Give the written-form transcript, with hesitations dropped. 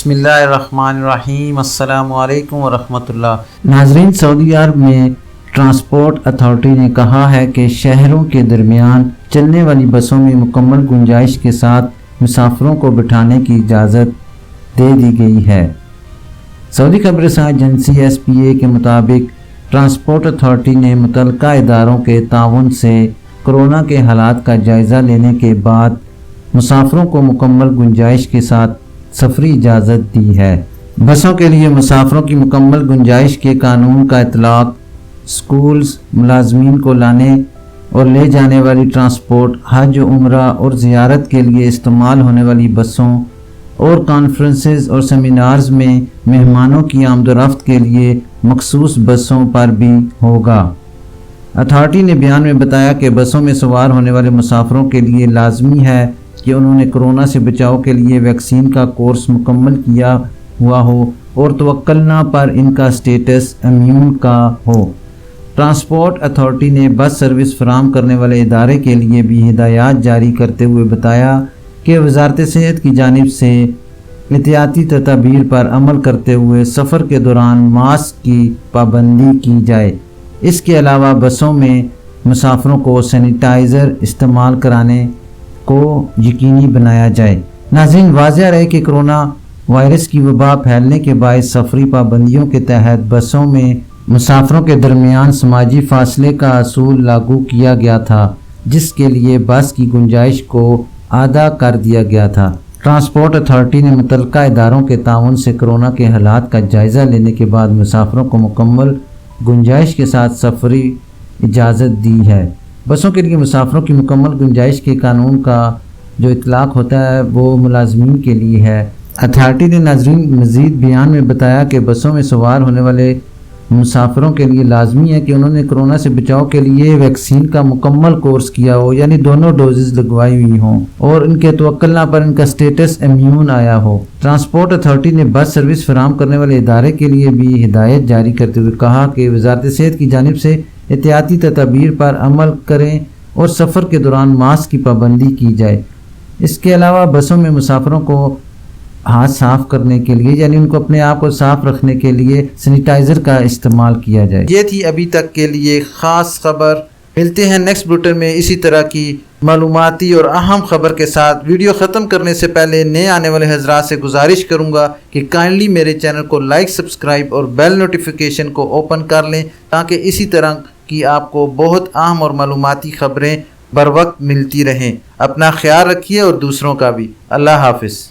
بسم اللہ الرحمن الرحیم، السلام علیکم ورحمۃ اللہ۔ ناظرین، سعودی عرب میں ٹرانسپورٹ اتھارٹی نے کہا ہے کہ شہروں کے درمیان چلنے والی بسوں میں مکمل گنجائش کے ساتھ مسافروں کو بٹھانے کی اجازت دے دی گئی ہے۔ سعودی خبر رساں ایجنسی SPA کے مطابق ٹرانسپورٹ اتھارٹی نے متعلقہ اداروں کے تعاون سے کورونا کے حالات کا جائزہ لینے کے بعد مسافروں کو مکمل گنجائش کے ساتھ سفری اجازت دی ہے۔ بسوں کے لیے مسافروں کی مکمل گنجائش کے قانون کا اطلاق سکولز، ملازمین کو لانے اور لے جانے والی ٹرانسپورٹ، حج، عمرہ اور زیارت کے لیے استعمال ہونے والی بسوں اور کانفرنسز اور سیمینارز میں مہمانوں کی آمد و رفت کے لیے مخصوص بسوں پر بھی ہوگا۔ اتھارٹی نے بیان میں بتایا کہ بسوں میں سوار ہونے والے مسافروں کے لیے لازمی ہے کہ انہوں نے کورونا سے بچاؤ کے لیے ویکسین کا کورس مکمل کیا ہوا ہو اور توکلنا پر ان کا سٹیٹس امیون کا ہو۔ ٹرانسپورٹ اتھارٹی نے بس سروس فراہم کرنے والے ادارے کے لیے بھی ہدایات جاری کرتے ہوئے بتایا کہ وزارت صحت کی جانب سے احتیاطی تدابیر پر عمل کرتے ہوئے سفر کے دوران ماسک کی پابندی کی جائے۔ اس کے علاوہ بسوں میں مسافروں کو سینیٹائزر استعمال کرانے کو یقینی بنایا جائے۔ ناظرین، واضح رہے کہ کورونا وائرس کی وبا پھیلنے کے باعث سفری پابندیوں کے تحت بسوں میں مسافروں کے درمیان سماجی فاصلے کا اصول لاگو کیا گیا تھا، جس کے لیے بس کی گنجائش کو آدھا کر دیا گیا تھا۔ ٹرانسپورٹ اتھارٹی نے متعلقہ اداروں کے تعاون سے کورونا کے حالات کا جائزہ لینے کے بعد مسافروں کو مکمل گنجائش کے ساتھ سفری اجازت دی ہے۔ بسوں کے لیے مسافروں کی مکمل گنجائش کے قانون کا جو اطلاق ہوتا ہے وہ ملازمین کے لیے ہے۔ اتھارٹی نے ناظرین مزید بیان میں بتایا کہ بسوں میں سوار ہونے والے مسافروں کے لیے لازمی ہے کہ انہوں نے کورونا سے بچاؤ کے لیے ویکسین کا مکمل کورس کیا ہو، یعنی دونوں ڈوزز لگوائی ہوئی ہوں، اور ان کے توکلنا پر ان کا سٹیٹس امیون آیا ہو۔ ٹرانسپورٹ اتھارٹی نے بس سروس فراہم کرنے والے ادارے کے لیے بھی ہدایت جاری کرتے ہوئے کہا کہ وزارت صحت کی جانب سے احتیاطی تدابیر پر عمل کریں اور سفر کے دوران ماسک کی پابندی کی جائے۔ اس کے علاوہ بسوں میں مسافروں کو ہاتھ صاف کرنے کے لیے، یعنی ان کو اپنے آپ کو صاف رکھنے کے لیے سینیٹائزر کا استعمال کیا جائے۔ یہ تھی ابھی تک کے لیے خاص خبر۔ ملتے ہیں نیکسٹ بلیٹن میں اسی طرح کی معلوماتی اور اہم خبر کے ساتھ۔ ویڈیو ختم کرنے سے پہلے نئے آنے والے حضرات سے گزارش کروں گا کہ کائنڈلی میرے چینل کو لائک، سبسکرائب اور بیل نوٹیفیکیشن کو اوپن کر لیں تاکہ اسی طرح کی آپ کو بہت اہم اور معلوماتی خبریں بر وقت ملتی رہیں۔ اپنا خیال رکھیے اور دوسروں کا بھی۔ اللہ حافظ۔